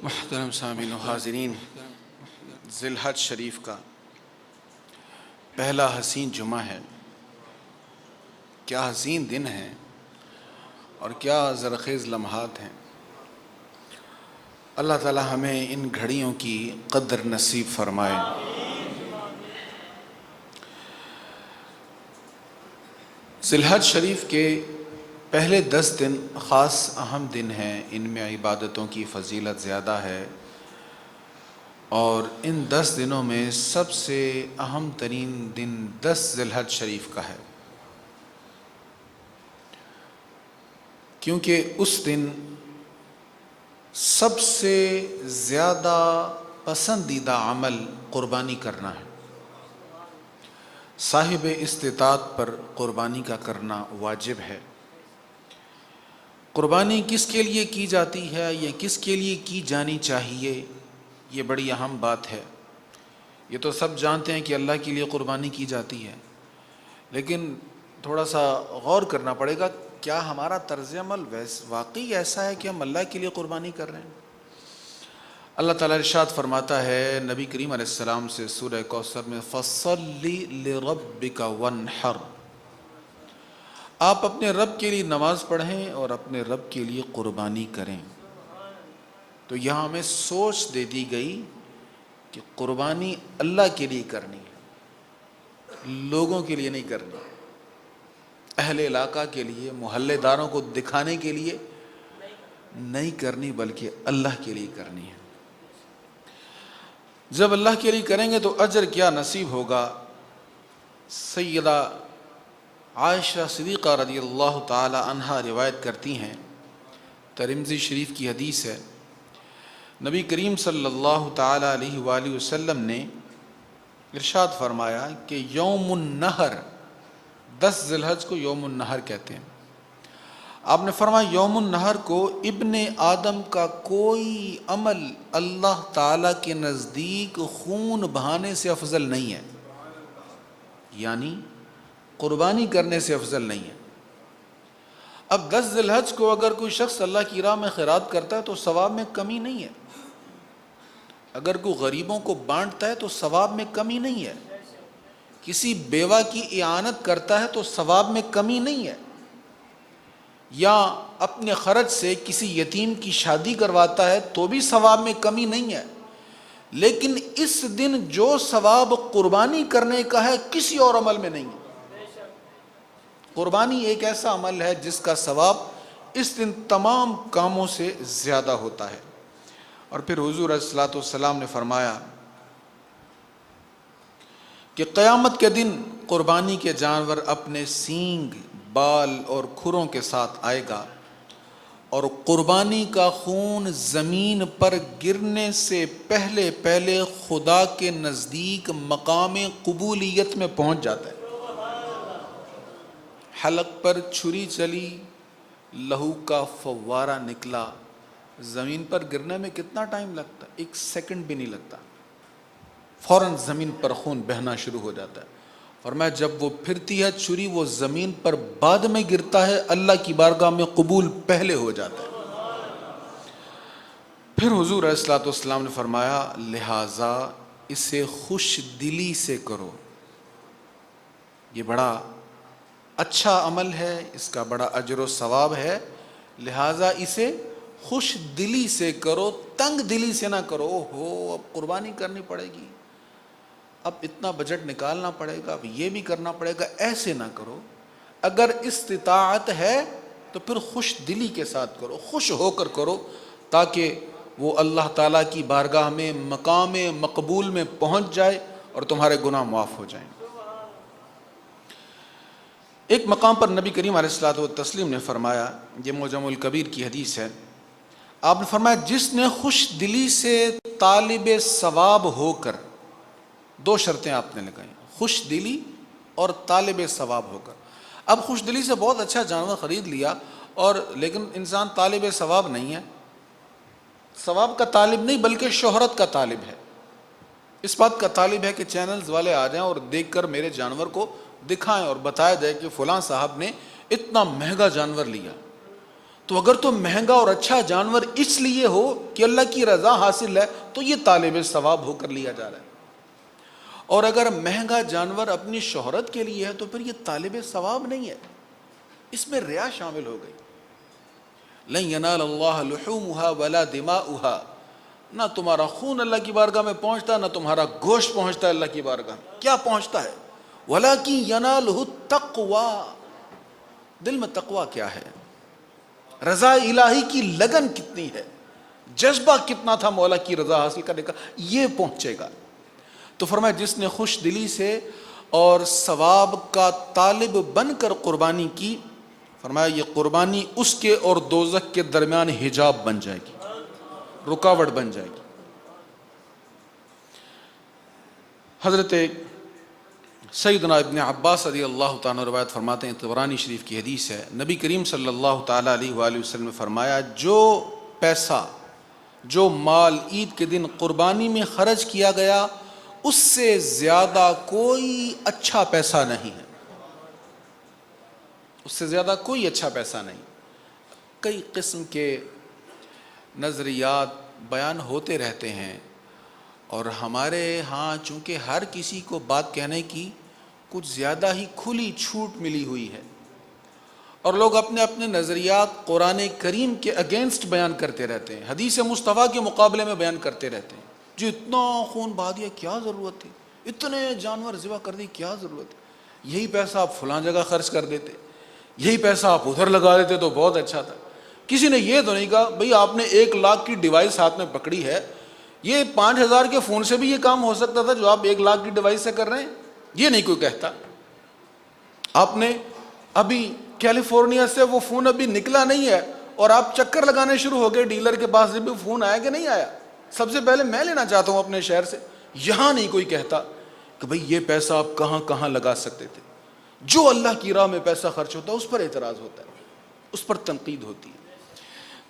محترم سامعین و حاضرین، ذی الحج شریف کا پہلا حسین جمعہ ہے۔ کیا حسین دن ہیں اور کیا زرخیز لمحات ہیں۔ اللہ تعالی ہمیں ان گھڑیوں کی قدر نصیب فرمائے۔ ذی الحج شریف کے پہلے 10 دن خاص اہم دن ہیں، ان میں عبادتوں کی فضیلت زیادہ ہے، اور ان 10 دنوں میں سب سے اہم ترین دن 10 ذی الحج شریف کا ہے، کیونکہ اس دن سب سے زیادہ پسندیدہ عمل قربانی کرنا ہے۔ صاحب استطاعت پر قربانی کا کرنا واجب ہے۔ قربانی کس کے لیے کی جاتی ہے یا کس کے لیے کی جانی چاہیے، یہ بڑی اہم بات ہے۔ یہ تو سب جانتے ہیں کہ اللہ کے لیے قربانی کی جاتی ہے، لیکن تھوڑا سا غور کرنا پڑے گا، کیا ہمارا طرز عمل واقعی ایسا ہے کہ ہم اللہ کے لیے قربانی کر رہے ہیں؟ اللہ تعالیٰ ارشاد فرماتا ہے نبی کریم علیہ السلام سے سورہ کوثر میں، فَصَلِّ لِرَبِّكَ وَانْحَرْ، آپ اپنے رب کے لیے نماز پڑھیں اور اپنے رب کے لیے قربانی کریں۔ تو یہاں ہمیں سوچ دے دی گئی کہ قربانی اللہ کے لیے کرنی ہے، لوگوں کے لیے نہیں کرنی، اہل علاقہ کے لیے، محلے داروں کو دکھانے کے لیے نہیں کرنی، بلکہ اللہ کے لیے کرنی ہے۔ جب اللہ کے لیے کریں گے تو اجر کیا نصیب ہوگا۔ سیدہ عائشہ صدیقہ رضی اللہ تعالی عنہا روایت کرتی ہیں، ترمذی شریف کی حدیث ہے، نبی کریم صلی اللہ تعالی علیہ وآلہ وسلم نے ارشاد فرمایا کہ یوم النحر، 10 ذی الحج کو یوم النحر کہتے ہیں۔ آپ نے فرمایا یوم النحر کو ابن آدم کا کوئی عمل اللہ تعالیٰ کے نزدیک خون بہانے سے افضل نہیں ہے، یعنی قربانی کرنے سے افضل نہیں ہے۔ اب 10 ذی الحج کو اگر کوئی شخص اللہ کی راہ میں خیرات کرتا ہے تو ثواب میں کمی نہیں ہے، اگر کوئی غریبوں کو بانٹتا ہے تو ثواب میں کمی نہیں ہے، کسی بیوہ کی اعانت کرتا ہے تو ثواب میں کمی نہیں ہے، یا اپنے خرچ سے کسی یتیم کی شادی کرواتا ہے تو بھی ثواب میں کمی نہیں ہے۔ لیکن اس دن جو ثواب قربانی کرنے کا ہے کسی اور عمل میں نہیں ہے۔ قربانی ایک ایسا عمل ہے جس کا ثواب اس دن تمام کاموں سے زیادہ ہوتا ہے۔ اور پھر حضور علیہ الصلوۃ والسلام نے فرمایا کہ قیامت کے دن قربانی کے جانور اپنے سینگ، بال اور کھروں کے ساتھ آئے گا، اور قربانی کا خون زمین پر گرنے سے پہلے خدا کے نزدیک مقام قبولیت میں پہنچ جاتا ہے۔ حلق پر چھری چلی، لہو کا فوارہ نکلا، زمین پر گرنے میں کتنا ٹائم لگتا ہے؟ 1 سیکنڈ بھی نہیں لگتا، فوراً زمین پر خون بہنا شروع ہو جاتا ہے۔ اور میں جب وہ پھرتی ہے چھری، وہ زمین پر بعد میں گرتا ہے، اللہ کی بارگاہ میں قبول پہلے ہو جاتا ہے۔ پھر حضور علیہ الصلوۃ والسلام نے فرمایا لہٰذا اسے خوش دلی سے کرو، یہ بڑا اچھا عمل ہے، اس کا بڑا اجر و ثواب ہے، لہٰذا اسے خوش دلی سے کرو، تنگ دلی سے نہ کرو، اب قربانی کرنی پڑے گی، اب اتنا بجٹ نکالنا پڑے گا، اب یہ بھی کرنا پڑے گا، ایسے نہ کرو۔ اگر استطاعت ہے تو پھر خوش دلی کے ساتھ کرو، خوش ہو کر کرو، تاکہ وہ اللہ تعالیٰ کی بارگاہ میں مقام مقبول میں پہنچ جائے اور تمہارے گناہ معاف ہو جائیں۔ ایک مقام پر نبی کریم علیہ الصلوۃ والتسلیم نے فرمایا، یہ معجم الکبیر کی حدیث ہے، آپ نے فرمایا جس نے خوش دلی سے طالب ثواب ہو کر، 2 شرطیں آپ نے لگائیں، خوش دلی اور طالب ثواب ہو کر۔ اب خوش دلی سے بہت اچھا جانور خرید لیا، اور لیکن انسان طالب ثواب نہیں ہے، ثواب کا طالب نہیں بلکہ شہرت کا طالب ہے، اس بات کا طالب ہے کہ چینلز والے آ جائیں اور دیکھ کر میرے جانور کو دکھائیں اور بتایا جائے کہ فلاں صاحب نے اتنا مہنگا جانور لیا، تو اگر تو مہنگا اور اچھا جانور اس لیے ہو کہ اللہ کی رضا حاصل ہے تو یہ طالب ثواب ہو کر لیا جا رہا ہے، اور اگر مہنگا جانور اپنی شہرت کے لیے ہے تو پھر یہ طالب ثواب نہیں ہے، اس میں ریا شامل ہو گئی۔ لن ینال اللہ لحومها ولا دماؤها، نہ تمہارا خون اللہ کی بارگاہ میں پہنچتا، نہ تمہارا گوشت پہنچتا ہے اللہ کی بارگاہ میں۔ کیا پہنچتا ہے؟ ولیکن ینالہ التقوی، دل میں تقوی کیا ہے، رضا الہی کی لگن کتنی ہے، جذبہ کتنا تھا مولا کی رضا حاصل کرنے کا، یہ پہنچے گا۔ تو فرمایا جس نے خوش دلی سے اور ثواب کا طالب بن کر قربانی کی، فرمایا یہ قربانی اس کے اور دوزخ کے درمیان حجاب بن جائے گی، رکاوٹ بن جائے گی۔ حضرت سیدنا ابن عباس رضی اللہ تعالیٰ روایت فرماتے ہیں، طبرانی شریف کی حدیث ہے، نبی کریم صلی اللہ تعالیٰ علیہ وآلہ وسلم نے فرمایا جو پیسہ، جو مال عید کے دن قربانی میں خرچ کیا گیا اس سے زیادہ کوئی اچھا پیسہ نہیں ہے، اس سے زیادہ کوئی اچھا پیسہ نہیں۔ کئی قسم کے نظریات بیان ہوتے رہتے ہیں، اور ہمارے ہاں چونکہ ہر کسی کو بات کہنے کی کچھ زیادہ ہی کھلی چھوٹ ملی ہوئی ہے، اور لوگ اپنے اپنے نظریات قرآن کریم کے اگینسٹ بیان کرتے رہتے ہیں، حدیث مصطفیٰ کے مقابلے میں بیان کرتے رہتے ہیں۔ جو اتنا خون بہا دیا کیا ضرورت تھی، اتنے جانور ذبح کر دی کیا ضرورت ہے، یہی پیسہ آپ فلاں جگہ خرچ کر دیتے، یہی پیسہ آپ ادھر لگا دیتے تو بہت اچھا تھا۔ کسی نے یہ تو نہیں کہا بھئی آپ نے 1,00,000 کی ڈیوائس ہاتھ میں پکڑی ہے، یہ 5,000 کے فون سے بھی یہ کام ہو سکتا تھا جو آپ 1,00,000 کی ڈیوائس سے کر رہے ہیں، یہ نہیں کوئی کہتا۔ آپ نے ابھی کیلیفورنیا سے وہ فون ابھی نکلا نہیں ہے اور آپ چکر لگانے شروع ہو گئے ڈیلر کے پاس، جب بھی فون آیا کہ نہیں آیا، سب سے پہلے میں لینا چاہتا ہوں اپنے شہر سے، یہاں نہیں کوئی کہتا کہ بھئی یہ پیسہ آپ کہاں کہاں لگا سکتے تھے۔ جو اللہ کی راہ میں پیسہ خرچ ہوتا ہے اس پر اعتراض ہوتا ہے، اس پر تنقید ہوتی ہے۔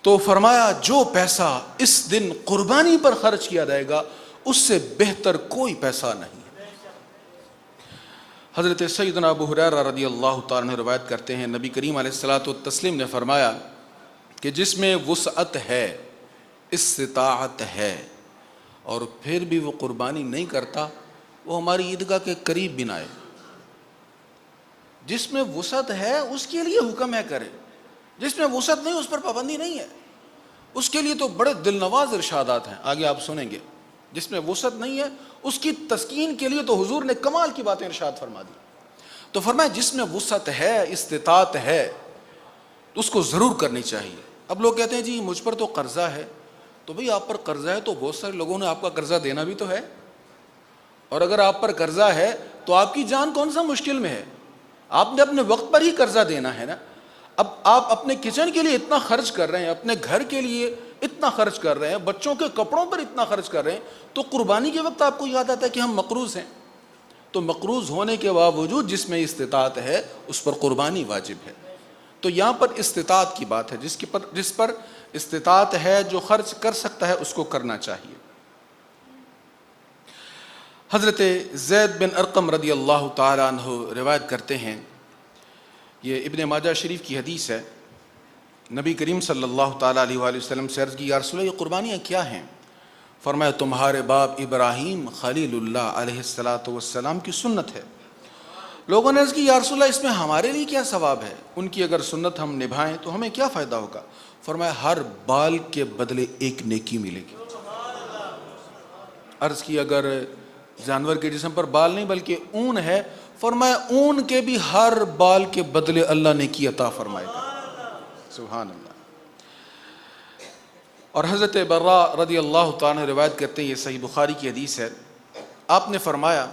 تو فرمایا جو پیسہ اس دن قربانی پر خرچ کیا جائے گا اس سے بہتر کوئی پیسہ نہیں۔ حضرت سیدنا ابو ہریرہ رضی اللہ تعالیٰ عنہ روایت کرتے ہیں، نبی کریم علیہ الصلوۃ والتسلیم نے فرمایا کہ جس میں وسعت ہے، استطاعت ہے، اور پھر بھی وہ قربانی نہیں کرتا، وہ ہماری عیدگاہ کے قریب بھی نہ آئے۔ جس میں وسعت ہے اس کے لیے حکم ہے کرے، جس میں وسعت نہیں اس پر پابندی نہیں ہے، اس کے لیے تو بڑے دل نواز ارشادات ہیں، آگے آپ سنیں گے۔ جس میں وسعت نہیں ہے اس کی تسکین کے لیے تو حضور نے کمال کی باتیں ارشاد فرما دی۔ تو فرمایا جس میں وسعت ہے، استطاعت ہے، تو اس کو ضرور کرنی چاہیے۔ اب لوگ کہتے ہیں جی مجھ پر تو قرضہ ہے، تو بھئی آپ پر قرضہ ہے تو بہت سارے لوگوں نے آپ کا قرضہ دینا بھی تو ہے، اور اگر آپ پر قرضہ ہے تو آپ کی جان کون سا مشکل میں ہے، آپ نے اپنے وقت پر ہی قرضہ دینا ہے نا۔ اب آپ اپنے کچن کے لیے اتنا خرچ کر رہے ہیں، اپنے گھر کے لیے اتنا خرچ کر رہے ہیں، بچوں کے کپڑوں پر اتنا خرچ کر رہے ہیں، تو قربانی کے وقت آپ کو یاد آتا ہے کہ ہم مقروض ہیں، تو مقروض ہونے کے باوجود جس میں استطاعت ہے اس پر قربانی واجب ہے۔ تو یہاں پر استطاعت کی بات ہے، جس پر استطاعت ہے، جو خرچ کر سکتا ہے اس کو کرنا چاہیے۔ حضرت زید بن ارقم رضی اللہ تعالیٰ عنہ روایت کرتے ہیں، یہ ابن ماجہ شریف کی حدیث ہے، نبی کریم صلی اللہ تعالیٰ علیہ وآلہ وسلم سے عرض کی یا رسول اللہ یہ قربانیاں کیا ہیں؟ فرمایا تمہارے باپ ابراہیم خلیل اللہ علیہ السلام کی سنت ہے۔ لوگوں نے عرض کی یا رسول اللہ اس میں ہمارے لیے کیا ثواب ہے؟ ان کی اگر سنت ہم نبھائیں تو ہمیں کیا فائدہ ہوگا؟ فرمایا ہر بال کے بدلے ایک نیکی ملے گی۔ عرض کی اگر جانور کے جسم پر بال نہیں بلکہ اون ہے، فرمایا اون کے بھی ہر بال کے بدلے اللہ نیکی عطا فرمائے گا۔ سبحان اللہ۔ اور حضرت براء رضی اللہ تعالیٰ روایت کرتے ہیں، یہ صحیح بخاری کی حدیث ہے، آپ نے فرمایا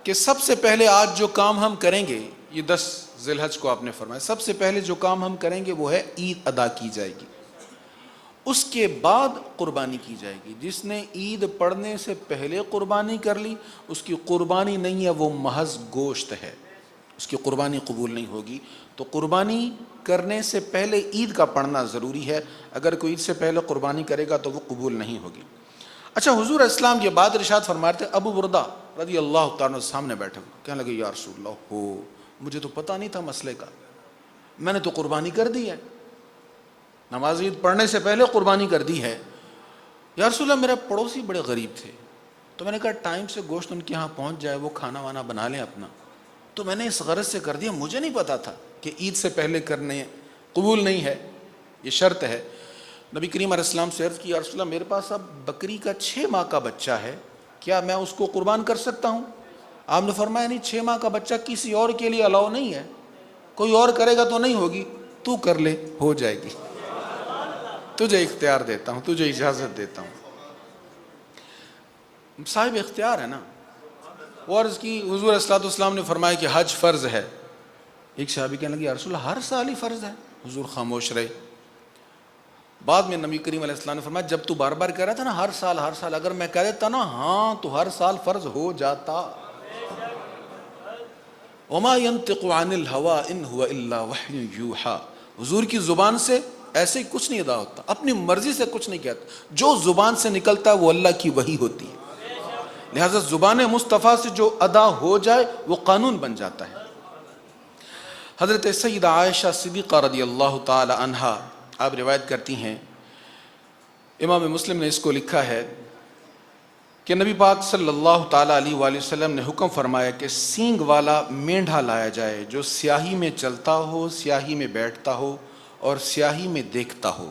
کہ سب سے پہلے آج جو کام ہم کریں گے، یہ 10 ذی الحج کو آپ نے فرمایا، سب سے پہلے جو کام ہم کریں گے وہ ہے عید ادا کی جائے گی، اس کے بعد قربانی کی جائے گی۔ جس نے عید پڑھنے سے پہلے قربانی کر لی اس کی قربانی نہیں ہے، وہ محض گوشت ہے، اس کی قربانی قبول نہیں ہوگی۔ تو قربانی کرنے سے پہلے عید کا پڑھنا ضروری ہے، اگر کوئی عید سے پہلے قربانی کرے گا تو وہ قبول نہیں ہوگی۔ اچھا حضور اسلام یہ بات ارشاد فرماتے ہیں، ابو بردہ رضی اللہ تعالیٰ سامنے بیٹھے کہنے لگے یا رسول اللہ مجھے تو پتہ نہیں تھا مسئلے کا، میں نے تو قربانی کر دی ہے۔ نماز عید پڑھنے سے پہلے قربانی کر دی ہے. یا رسول اللہ میرا پڑوسی بڑے غریب تھے, تو میں نے کہا ٹائم سے گوشت ان کے یہاں پہنچ جائے, وہ کھانا وانا بنا لیں اپنا. تو میں نے اس غرض سے کر دیا, مجھے نہیں پتا تھا کہ عید سے پہلے کرنے قبول نہیں ہے, یہ شرط ہے. نبی کریم علیہ السلام سے عرض کی, یا رسول اللہ میرے پاس اب بکری کا 6 ماہ کا بچہ ہے, کیا میں اس کو قربان کر سکتا ہوں؟ آپ نے فرمایا نہیں, 6 ماہ کا بچہ کسی اور کے لیے الاؤ نہیں ہے, کوئی اور کرے گا تو نہیں ہوگی, تو کر لے, ہو جائے گی, تجھے اختیار دیتا ہوں, تجھے اجازت دیتا ہوں. صاحب اختیار ہے نا. وہ عرض کی, حضور صلی اللہ علیہ وسلم نے فرمایا کہ حج فرض ہے. ایک صحابی کہنے لگے, یا رسول اللہ ہر سال ہی فرض ہے. حضور خاموش رہے. بعد میں نبی کریم علیہ السلام نے فرمایا, جب تو بار بار کہہ رہا تھا نا ہر سال ہر سال, اگر میں کہہ دیتا نا ہاں تو ہر سال فرض ہو جاتا. وما ينطق عن الهوى ان هو الا وحی یوحى. حضور کی زبان سے ایسے ہی کچھ نہیں ادا ہوتا, اپنی مرضی سے کچھ نہیں کہتا, جو زبان سے نکلتا ہے وہ اللہ کی وحی ہوتی ہے. لہذا زبان مصطفیٰ سے جو ادا ہو جائے وہ قانون بن جاتا ہے. حضرت سیدہ عائشہ صدیقہ رضی اللہ تعالی عنہا آپ روایت کرتی ہیں, امام مسلم نے اس کو لکھا ہے کہ نبی پاک صلی اللہ تعالی علیہ وآلہ وسلم نے حکم فرمایا کہ سینگ والا مینڈھا لایا جائے جو سیاہی میں چلتا ہو, سیاہی میں بیٹھتا ہو اور سیاہی میں دیکھتا ہو,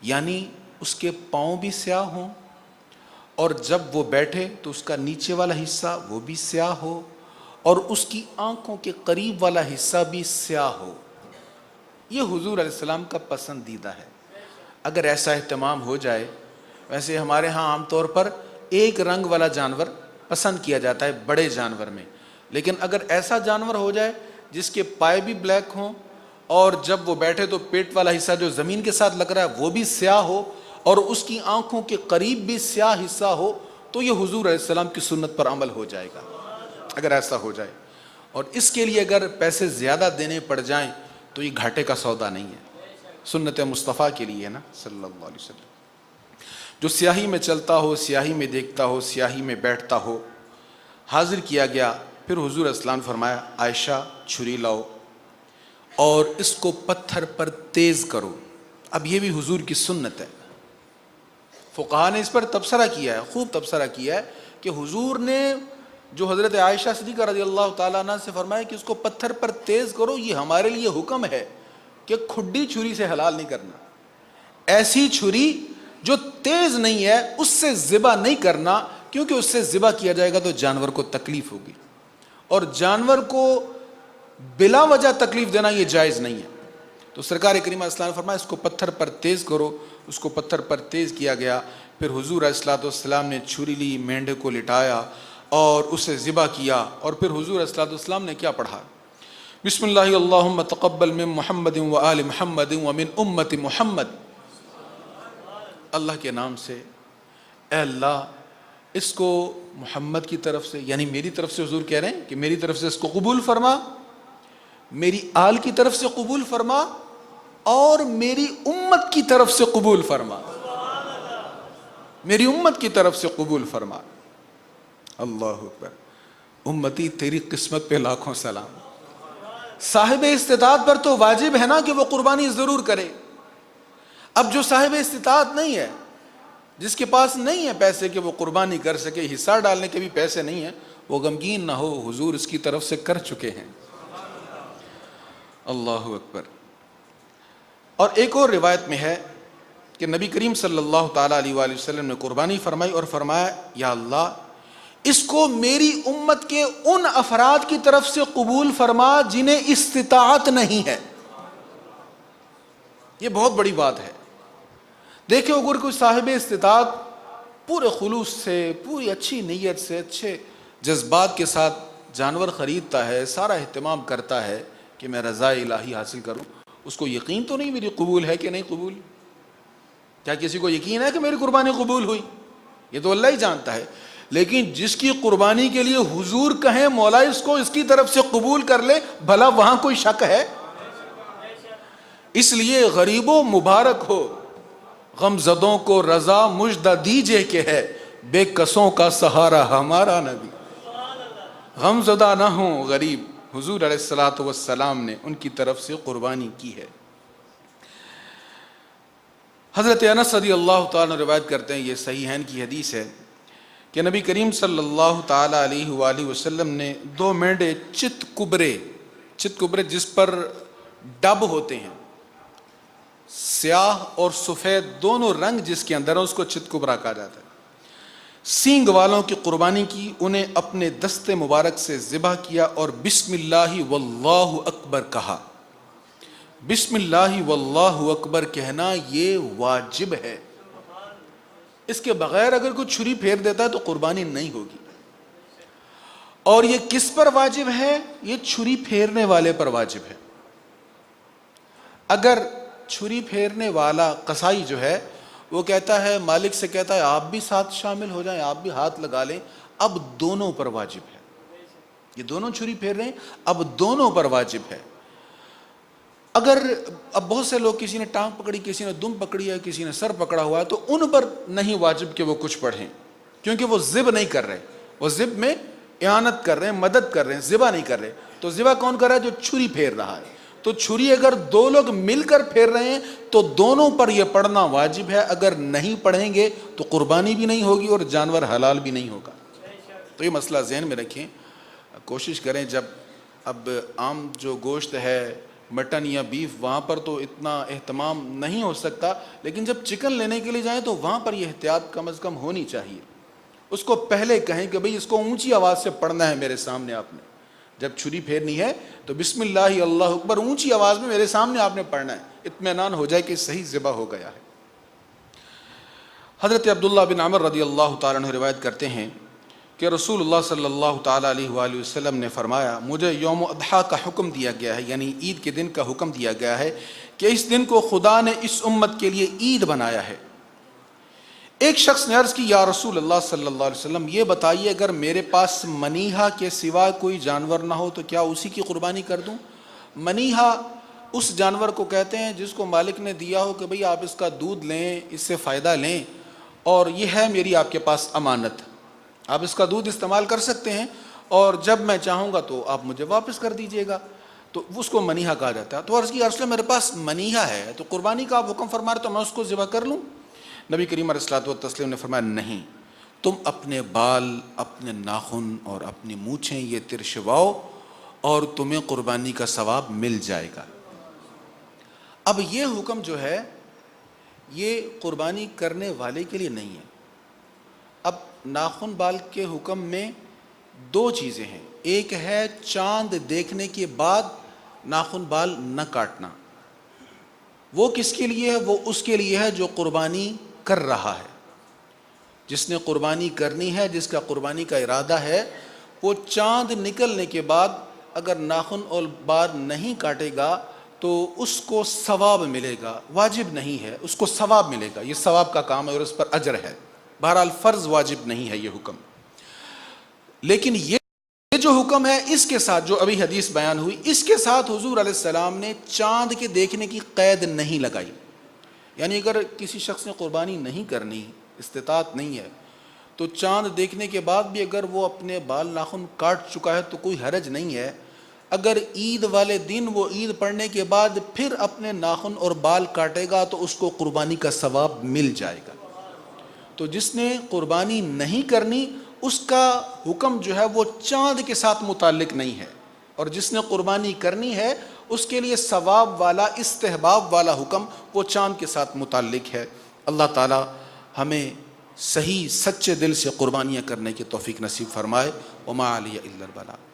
یعنی اس کے پاؤں بھی سیاہ ہوں اور جب وہ بیٹھے تو اس کا نیچے والا حصہ وہ بھی سیاہ ہو اور اس کی آنکھوں کے قریب والا حصہ بھی سیاہ ہو. یہ حضور علیہ السلام کا پسندیدہ ہے. اگر ایسا اہتمام ہو جائے, ویسے ہمارے ہاں عام طور پر ایک رنگ والا جانور پسند کیا جاتا ہے بڑے جانور میں, لیکن اگر ایسا جانور ہو جائے جس کے پائے بھی بلیک ہوں اور جب وہ بیٹھے تو پیٹ والا حصہ جو زمین کے ساتھ لگ رہا ہے وہ بھی سیاہ ہو اور اس کی آنکھوں کے قریب بھی سیاہ حصہ ہو, تو یہ حضور علیہ السلام کی سنت پر عمل ہو جائے گا اگر ایسا ہو جائے. اور اس کے لیے اگر پیسے زیادہ دینے پڑ جائیں تو یہ گھاٹے کا سودا نہیں ہے, سنت مصطفیٰ کے لیے نا صلی اللہ علیہ وسلم. جو سیاہی میں چلتا ہو, سیاہی میں دیکھتا ہو, سیاہی میں بیٹھتا ہو. حاضر کیا گیا. پھر حضور علیہ السلام نے فرمایا, عائشہ چھری لاؤ اور اس کو پتھر پر تیز کرو. اب یہ بھی حضور کی سنت ہے. فقہاء نے اس پر تبصرہ کیا ہے, خوب تبصرہ کیا ہے کہ حضور نے جو حضرت عائشہ صدیقہ رضی اللہ تعالیٰ عنہ سے فرمایا کہ اس کو پتھر پر تیز کرو, یہ ہمارے لیے حکم ہے کہ کھڈی چھری سے حلال نہیں کرنا. ایسی چھری جو تیز نہیں ہے اس سے ذبح نہیں کرنا, کیونکہ اس سے ذبح کیا جائے گا تو جانور کو تکلیف ہوگی, اور جانور کو بلا وجہ تکلیف دینا یہ جائز نہیں ہے. تو سرکار کریم علیہ السلام نے فرمایا اس کو پتھر پر تیز کرو. اس کو پتھر پر تیز کیا گیا. پھر حضور علیہ السلام نے چھری لی, مینڈے کو لٹایا اور اسے ذبح کیا. اور پھر حضور علیہ السلام نے کیا پڑھا, بسم اللہ اللہم تقبل من محمد و آل محمد ومن امت محمد. اللہ کے نام سے, اے اللہ اس کو محمد کی طرف سے, یعنی میری طرف سے, حضور کہہ رہے ہیں کہ میری طرف سے اس کو قبول فرما, میری آل کی طرف سے قبول فرما اور میری امت کی طرف سے قبول فرما, میری امت کی طرف سے قبول فرما. اللہ اکبر. امتی تیری قسمت پہ لاکھوں سلام. صاحب استطاعت پر تو واجب ہے نا کہ وہ قربانی ضرور کرے. اب جو صاحب استطاعت نہیں ہے, جس کے پاس نہیں ہے پیسے کہ وہ قربانی کر سکے, حصہ ڈالنے کے بھی پیسے نہیں ہیں, وہ غمگین نہ ہو, حضور اس کی طرف سے کر چکے ہیں. اللہ اکبر. اور ایک اور روایت میں ہے کہ نبی کریم صلی اللہ تعالیٰ علیہ وآلہ وسلم نے قربانی فرمائی اور فرمایا, یا اللہ اس کو میری امت کے ان افراد کی طرف سے قبول فرما جنہیں استطاعت نہیں ہے. یہ بہت بڑی بات ہے. دیکھیں اگر کوئی صاحب استطاعت پورے خلوص سے, پوری اچھی نیت سے, اچھے جذبات کے ساتھ جانور خریدتا ہے, سارا اہتمام کرتا ہے کہ میں رضا الہی حاصل کروں, اس کو یقین تو نہیں میری قبول ہے کہ نہیں قبول. کیا کسی کو یقین ہے کہ میری قربانی قبول ہوئی؟ یہ تو اللہ ہی جانتا ہے. لیکن جس کی قربانی کے لیے حضور کہیں مولا اس کو اس کی طرف سے قبول کر لے, بھلا وہاں کوئی شک ہے؟ اس لیے غریبوں مبارک ہو, غم زدوں کو رضا مژدہ دیجئے کہ ہے, بے کسوں کا سہارا ہمارا نبی. غم زدہ نہ ہوں غریب, حضور علیہ الصلوۃ والسلام نے ان کی طرف سے قربانی کی ہے. حضرت انس رضی اللہ تعالیٰ روایت کرتے ہیں، یہ صحیحین کی حدیث ہے کہ نبی کریم صلی اللہ تعالیٰ علیہ وآلہ وسلم نے 2 مینڈے چت کبرے جس پر ڈب ہوتے ہیں، سیاہ اور سفید دونوں رنگ جس کے اندر ہے، اس کو چت کبرا کہا جاتا ہے، سینگ والوں کی قربانی کی، انہیں اپنے دست مبارک سے ذبح کیا اور بسم اللہ واللہ اکبر کہا۔ بسم اللہ واللہ اکبر کہنا یہ واجب ہے، اس کے بغیر اگر کوئی چھری پھیر دیتا ہے تو قربانی نہیں ہوگی۔ اور یہ کس پر واجب ہے؟ یہ چھری پھیرنے والے پر واجب ہے۔ اگر چھری پھیرنے والا قصائی جو ہے وہ کہتا ہے، مالک سے کہتا ہے آپ بھی ساتھ شامل ہو جائیں، آپ بھی ہاتھ لگا لیں، اب دونوں پر واجب ہے۔ یہ دونوں چھری پھیر رہے ہیں، اب دونوں پر واجب ہے۔ اگر اب بہت سے لوگ، کسی نے ٹانگ پکڑی، کسی نے دم پکڑی ہے، کسی نے سر پکڑا ہوا ہے، تو ان پر نہیں واجب کہ وہ کچھ پڑھیں، کیونکہ وہ ذبح نہیں کر رہے، وہ ذبح میں اعانت کر رہے ہیں، مدد کر رہے ہیں، ذبح نہیں کر رہے۔ تو ذبح کون کر رہا ہے؟ جو چھری پھیر رہا ہے۔ تو چھری اگر 2 لوگ مل کر پھیر رہے ہیں تو دونوں پر یہ پڑھنا واجب ہے، اگر نہیں پڑھیں گے تو قربانی بھی نہیں ہوگی اور جانور حلال بھی نہیں ہوگا۔ تو یہ مسئلہ ذہن میں رکھیں، کوشش کریں جب اب عام جو گوشت ہے، مٹن یا بیف، وہاں پر تو اتنا اہتمام نہیں ہو سکتا، لیکن جب چکن لینے کے لیے جائیں تو وہاں پر یہ احتیاط کم از کم ہونی چاہیے۔ اس کو پہلے کہیں کہ بھئی اس کو اونچی آواز سے پڑھنا ہے میرے سامنے، آپ نے جب چھری پھیرنی ہے تو بسم اللہ اللہ اکبر اونچی آواز میں میرے سامنے آپ نے پڑھنا ہے، اطمینان ہو جائے کہ صحیح ذبح ہو گیا ہے۔ حضرت عبداللہ بن عمر رضی اللہ تعالیٰ عنہ روایت کرتے ہیں کہ رسول اللہ صلی اللہ تعالیٰ علیہ وآلہ وسلم نے فرمایا، مجھے یوم اضحیٰ کا حکم دیا گیا ہے، یعنی عید کے دن کا حکم دیا گیا ہے کہ اس دن کو خدا نے اس امت کے لیے عید بنایا ہے۔ ایک شخص نے عرض کی، یا رسول اللہ صلی اللہ علیہ وسلم یہ بتائیے اگر میرے پاس منیہا کے سوا کوئی جانور نہ ہو تو کیا اسی کی قربانی کر دوں؟ منیہا اس جانور کو کہتے ہیں جس کو مالک نے دیا ہو کہ بھئی آپ اس کا دودھ لیں، اس سے فائدہ لیں، اور یہ ہے میری آپ کے پاس امانت، آپ اس کا دودھ استعمال کر سکتے ہیں اور جب میں چاہوں گا تو آپ مجھے واپس کر دیجئے گا، تو اس کو منیہا کہا جاتا ہے۔ تو عرض کی، رسول میرے پاس منیہا ہے تو قربانی کا آپ حکم فرما رہے تو میں اس کو ذبح کر لوں؟ نبی کریم علیہ الصلوۃ والتسلیم نے فرمایا، نہیں، تم اپنے بال، اپنے ناخن اور اپنی مونچھیں یہ ترشواؤ اور تمہیں قربانی کا ثواب مل جائے گا۔ اب یہ حکم جو ہے یہ قربانی کرنے والے کے لیے نہیں ہے۔ اب ناخن بال کے حکم میں 2 چیزیں ہیں، ایک ہے چاند دیکھنے کے بعد ناخن بال نہ کاٹنا، وہ کس کے لیے ہے؟ وہ اس کے لیے ہے جو قربانی کر رہا ہے، جس نے قربانی کرنی ہے، جس کا قربانی کا ارادہ ہے، وہ چاند نکلنے کے بعد اگر ناخن اور بال نہیں کاٹے گا تو اس کو ثواب ملے گا، واجب نہیں ہے، اس کو ثواب ملے گا، یہ ثواب کا کام ہے اور اس پر اجر ہے۔ بہرحال فرض واجب نہیں ہے یہ حکم، لیکن یہ جو حکم ہے اس کے ساتھ جو ابھی حدیث بیان ہوئی، اس کے ساتھ حضور علیہ السلام نے چاند کے دیکھنے کی قید نہیں لگائی، یعنی اگر کسی شخص نے قربانی نہیں کرنی، استطاعت نہیں ہے، تو چاند دیکھنے کے بعد بھی اگر وہ اپنے بال ناخن کاٹ چکا ہے تو کوئی حرج نہیں ہے۔ اگر عید والے دن وہ عید پڑھنے کے بعد پھر اپنے ناخن اور بال کاٹے گا تو اس کو قربانی کا ثواب مل جائے گا۔ تو جس نے قربانی نہیں کرنی اس کا حکم جو ہے وہ چاند کے ساتھ متعلق نہیں ہے، اور جس نے قربانی کرنی ہے اس کے لیے ثواب والا، استحباب والا حکم وہ چاند کے ساتھ متعلق ہے۔ اللہ تعالی ہمیں صحیح سچے دل سے قربانیاں کرنے کی توفیق نصیب فرمائے۔ وما علی الا البلاغ۔